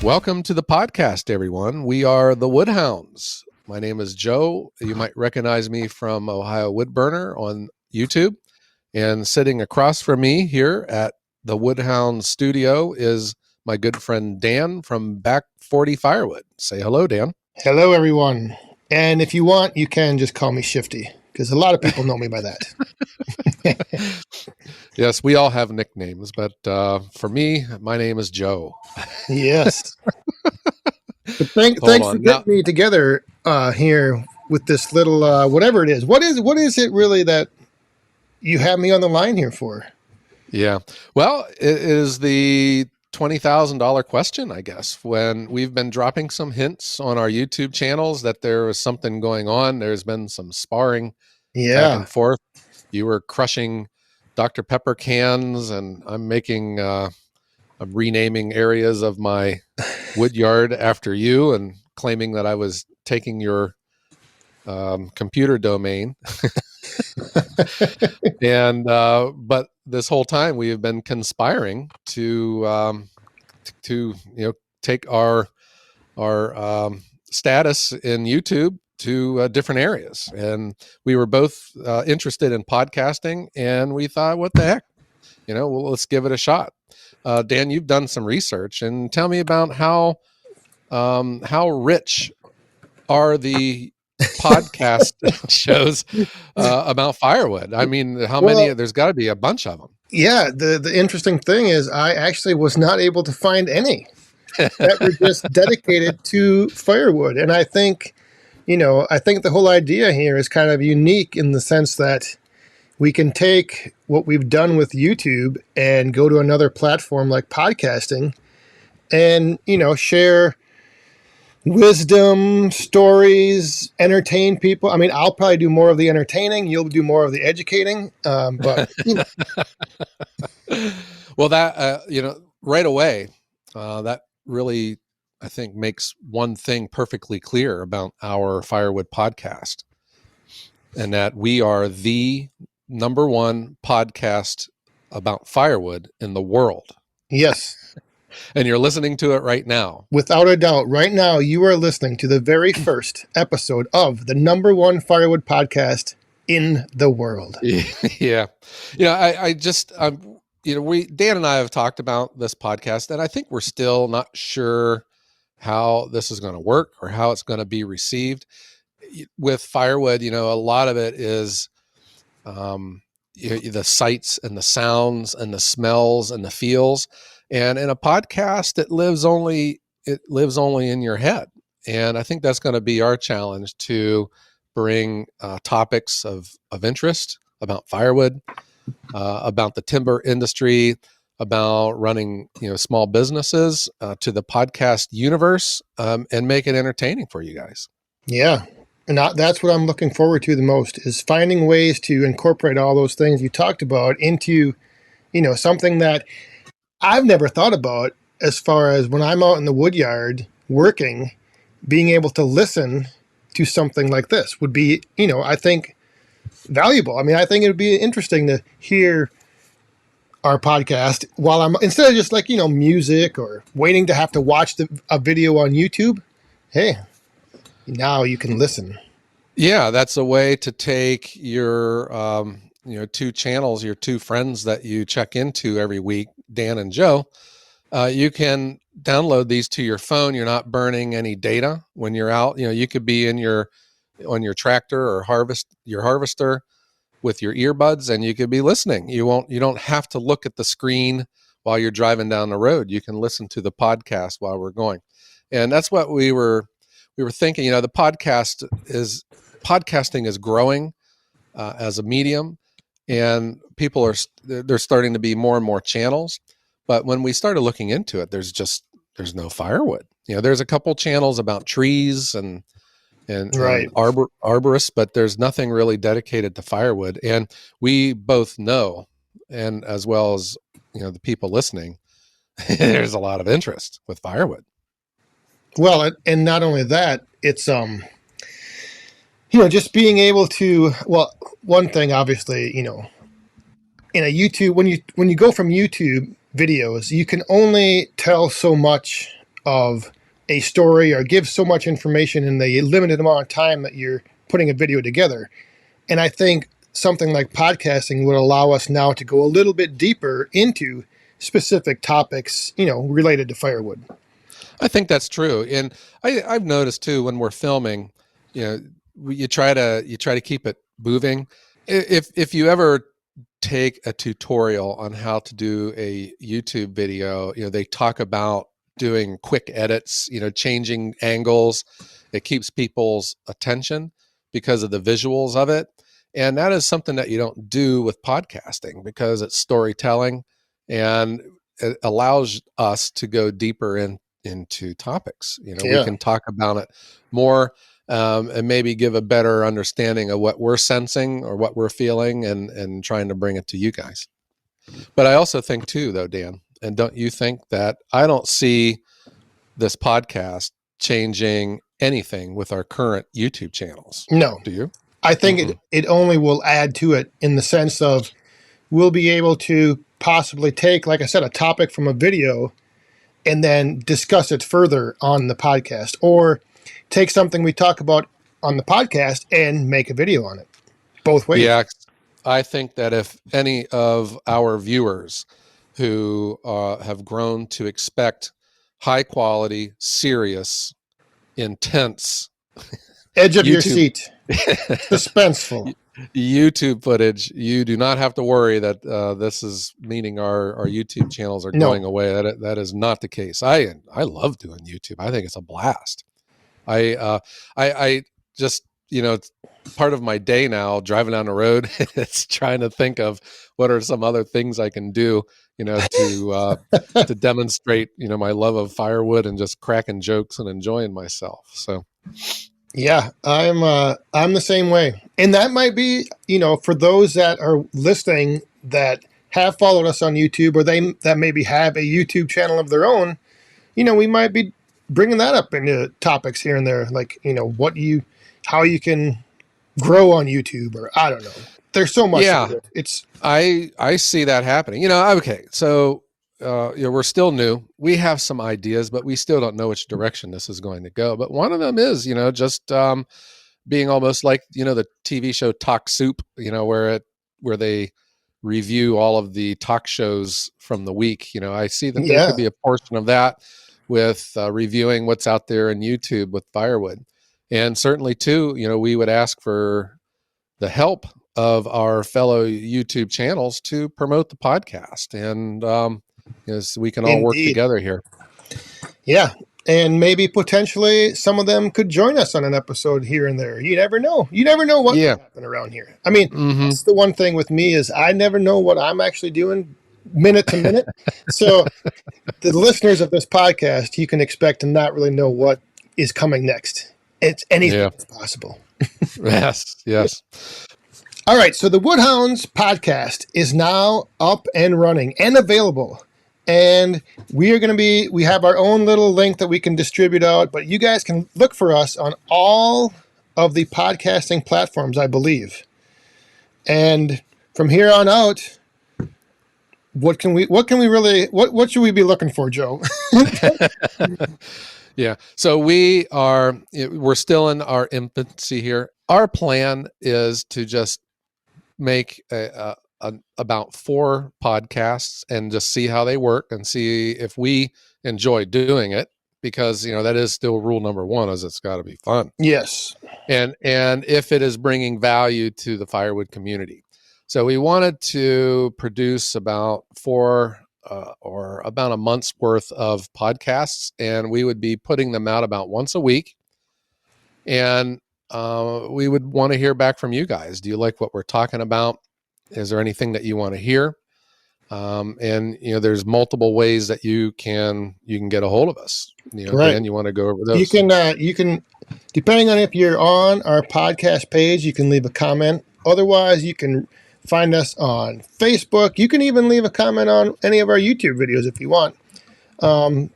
Welcome to the podcast, everyone. We are the Hounds. My name is Joe. You might recognize me from Ohio Woodburner on YouTube. And sitting across from me here at the Hounds studio is my good friend Dan from Back 40 Firewood. Say hello, Dan. Hello, everyone. And if you want, you can just call me Shifty, because a lot of people know me by that. Yes, we all have nicknames, but for me, my name is Joe. Yes. But thanks for getting me together here with this little whatever it is. What is it really that you have me on the line here for? Yeah. Well, it is the $20,000 question, I guess. When we've been dropping some hints on our YouTube channels that there was something going on, there's been some sparring back and forth. You were crushing Dr. Pepper cans, and I'm making, I'm renaming areas of my wood yard after you and claiming that I was taking your computer domain. And but this whole time we have been conspiring to take our status in YouTube to different areas, and we were both interested in podcasting, and we thought, what the heck, well, let's give it a shot. Dan, you've done some research, and tell me about how rich are the podcast shows about firewood. I mean, how many? There's got to be a bunch of them. Yeah, the interesting thing is I actually was not able to find any that were just dedicated to firewood. And I think, the whole idea here is kind of unique in the sense that we can take what we've done with YouTube and go to another platform like podcasting and, share wisdom, stories, entertain people. I mean, I'll probably do more of the entertaining. You'll do more of the educating. But well, that right away, that really, I think, makes one thing perfectly clear about our Firewood podcast, and that we are the number one podcast about firewood in the world. Yes. And you're listening to it right now. Without a doubt. Right now, you are listening to the very first episode of the number one firewood podcast in the world. Yeah. Dan and I have talked about this podcast, and I think we're still not sure how this is going to work or how it's going to be received. With firewood, a lot of it is the sights and the sounds and the smells and the feels. And in a podcast, it lives only in your head. And I think that's going to be our challenge, to bring topics of interest about firewood, about the timber industry, about running small businesses to the podcast universe, and make it entertaining for you guys. Yeah. And that's what I'm looking forward to the most, is finding ways to incorporate all those things you talked about into, something that I've never thought about, as far as when I'm out in the wood yard working, being able to listen to something like this would be, I think, valuable. I mean, I think it would be interesting to hear our podcast while I'm, instead of just like, music or waiting to have to watch a video on YouTube. Hey, now you can listen. Yeah, that's a way to take your, two channels, your two friends that you check into every week, Dan and Joe. You can download these to your phone. You're not burning any data when you're out. You could be on your tractor or harvester with your earbuds, and you could be listening. You don't have to look at the screen while you're driving down the road. You can listen to the podcast while we're going. And that's what we were thinking. The podcasting is growing as a medium, and people they're starting to be more and more channels. But when we started looking into it, there's no firewood. There's a couple channels about trees and right. Arborists, but there's nothing really dedicated to firewood. And we both know, and as well as the people listening, there's a lot of interest with firewood. Well, and not only that, it's just being able to, well, one thing, obviously, in a YouTube, when you go from YouTube videos, you can only tell so much of a story or give so much information in the limited amount of time that you're putting a video together. And I think something like podcasting would allow us now to go a little bit deeper into specific topics, related to firewood. I think that's true. And I've noticed too, when we're filming, you try to keep it moving. If you ever take a tutorial on how to do a YouTube video, they talk about doing quick edits, changing angles. It keeps people's attention because of the visuals of it. And that is something that you don't do with podcasting because it's storytelling and it allows us to go deeper into topics. We can talk about it more and maybe give a better understanding of what we're sensing or what we're feeling and trying to bring it to you guys. But I also think too, though, Dan, and don't you think that I don't see this podcast changing anything with our current YouTube channels? No. Do you? I think it only will add to it in the sense of we'll be able to possibly take, like I said, a topic from a video and then discuss it further on the podcast, or take something we talk about on the podcast and make a video on it. Both ways. Yeah, I think that if any of our viewers who have grown to expect high quality, serious, intense, edge of your seat, suspenseful YouTube footage, you do not have to worry that this is meaning our YouTube channels are going away. That is not the case. I love doing YouTube. I think it's a blast. I just, it's part of my day now, driving down the road. It's trying to think of what are some other things I can do, to demonstrate, my love of firewood and just cracking jokes and enjoying myself. So. Yeah, I'm the same way. And that might be, for those that are listening that have followed us on YouTube, or that maybe have a YouTube channel of their own, we might be bringing that up into topics here and there, like, how you can grow on YouTube, or I don't know. There's so much. Yeah, I see that happening. Okay, so we're still new. We have some ideas, but we still don't know which direction this is going to go. But one of them is, just being almost like, the TV show Talk Soup, where they review all of the talk shows from the week. I see that there could be a portion of that with reviewing what's out there in YouTube with Firewood. And certainly too, we would ask for the help of our fellow YouTube channels to promote the podcast. And, we can all work together here. Yeah. And maybe potentially some of them could join us on an episode here and there. You never know. You never know what can happen around here. I mean, that's the one thing with me is I never know what I'm actually doing minute to minute. So the listeners of this podcast, you can expect to not really know what is coming next. It's anything that's possible. Yes. All right. So the Woodhounds podcast is now up and running and available. And we have our own little link that we can distribute out, but you guys can look for us on all of the podcasting platforms, I believe. And from here on out, what should we be looking for, Joe? Yeah. So we're still in our infancy here. Our plan is to just make about 4 podcasts and just see how they work and see if we enjoy doing it, because that is still rule number 1, is it's got to be fun. Yes. And if it is bringing value to the firewood community. So we wanted to produce about 4 or about a month's worth of podcasts, and we would be putting them out about once a week. And we would want to hear back from you guys. Do you like what we're talking about? Is there anything that you want to hear? And there's multiple ways that you can get a hold of us. Right. Dan, you want to go over those? You can, depending on if you're on our podcast page, you can leave a comment. Otherwise, you can find us on Facebook. You can even leave a comment on any of our YouTube videos if you want. And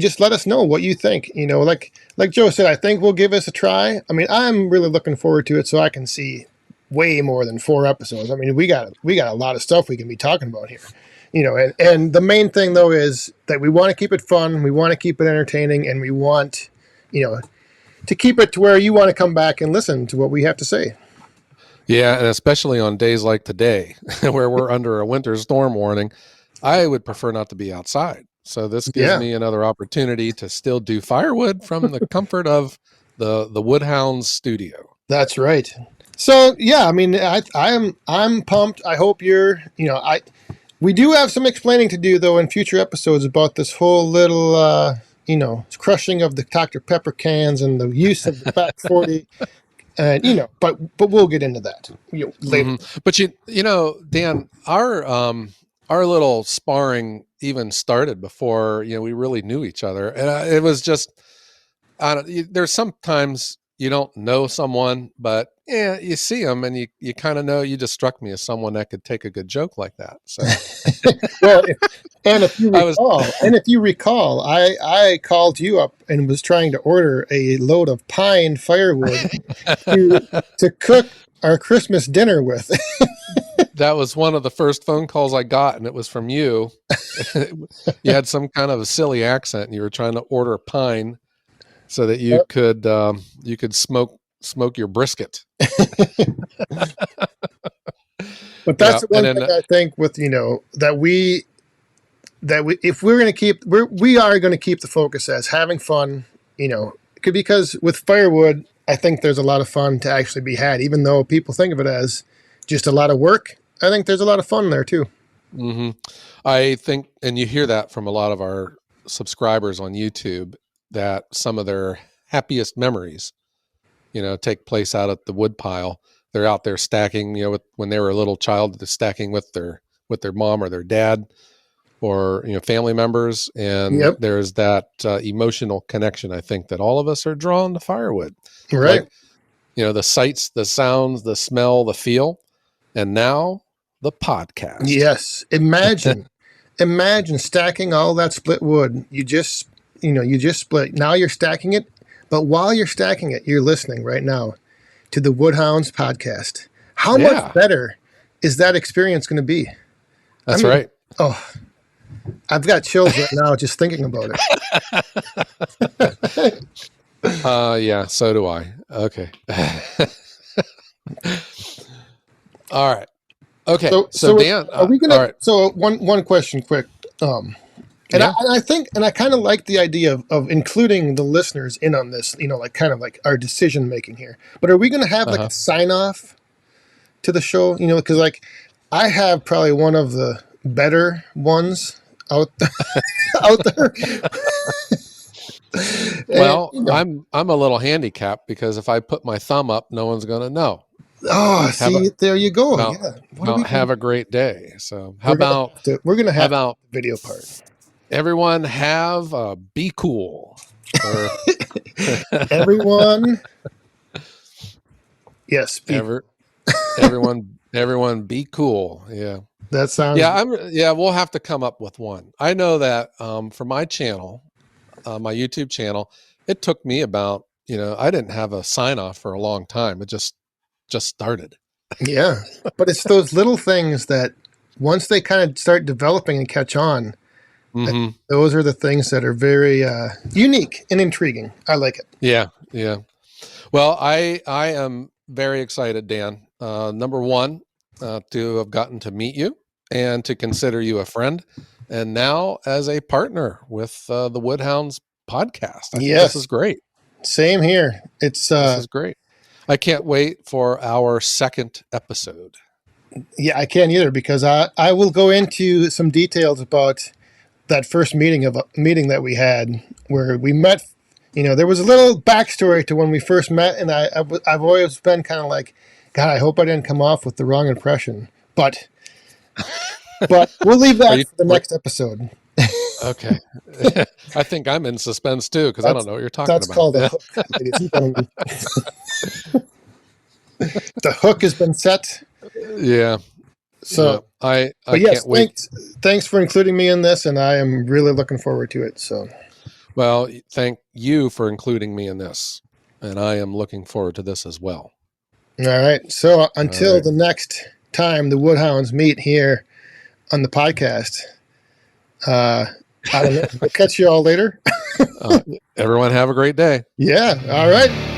just let us know what you think. Like Joe said, I think we'll give this a try. I mean, I'm really looking forward to it, so I can see way more than 4 episodes. I mean, we got a lot of stuff we can be talking about here. and the main thing though is that we want to keep it fun, we want to keep it entertaining, and we want, to keep it to where you want to come back and listen to what we have to say. Yeah, and especially on days like today, where we're under a winter storm warning, I would prefer not to be outside. So this gives Yeah, me another opportunity to still do firewood from the comfort of the Woodhounds studio. that's right. So yeah, I mean, I'm pumped. I hope you're, we do have some explaining to do though in future episodes about this whole little, crushing of the Dr. Pepper cans and the use of the Back 40. And but we'll get into that later. But Dan, our little sparring even started before we really knew each other, and it was just there's sometimes you don't know someone, but yeah, you see them and you kind of know. You just struck me as someone that could take a good joke like that. So, Well, if you was recall, I called you up and was trying to order a load of pine firewood to cook our Christmas dinner with. that was one of the first phone calls I got, and it was from you. You had some kind of a silly accent, and you were trying to order pine so that you could smoke your brisket. But that's the one and thing then I think with that we if we're going to keep we are going to keep the focus as having fun, because with firewood I think there's a lot of fun to actually be had, even though people think of it as just a lot of work. I think there's a lot of fun there too. I think, and you hear that from a lot of our subscribers on YouTube, that some of their happiest memories, take place out at the wood pile. They're out there stacking, when they were a little child, they're stacking with their mom or their dad, or family members, and Yep. there's that emotional connection. I think that all of us are drawn to firewood, Right. like the sights, the sounds, the smell, the feel, and now the podcast. Yes. Imagine stacking all that split wood. You just split. Now you're stacking it, but while you're stacking it, you're listening right now to the Woodhounds podcast. How much better is that experience going to be? That's right. Oh, I've got chills right now just thinking about it. Yeah, so do I. Okay. All right. Okay. So Dan, are we gonna? All right. So one question, quick. I think I kind of like the idea of including the listeners in on this. Kind of like our decision making here. But are we going to have like a sign off to the show? Because I have probably one of the better ones out there. Well, I'm a little handicapped because if I put my thumb up, no one's going to know. Oh, there you go. Have a great day. So we're going to have the video part. Everyone be cool. Everyone. Yes. Everyone be cool. Yeah. That sounds. Yeah. We'll have to come up with one. I know that for my channel, my YouTube channel, it took me about, I didn't have a sign off for a long time. It just started. Yeah. But it's those little things that once they kind of start developing and catch on, those are the things that are very unique and intriguing. I like it. Yeah. Yeah. Well, I am very excited, Dan. Number one, to have gotten to meet you and to consider you a friend, and now as a partner with the Woodhounds podcast. I think this is great. Same here. This is great. I can't wait for our second episode. Yeah, I can't either, because I will go into some details about that first meeting that we had where we met. There was a little backstory to when we first met, and I've always been kind of like, God, I hope I didn't come off with the wrong impression. But we'll leave that for the next episode. Okay. I think I'm in suspense too, because I don't know what you're talking about. That's called a hook, ladies and gentlemen. The hook has been set. Yeah. So I can't wait. Thanks for including me in this, and I am really looking forward to it. So, well, thank you for including me in this, and I am looking forward to this as well. All right. So until the next time the Woodhounds meet here on the podcast. I don't know. We'll catch you all later. Everyone have a great day. Yeah. All right.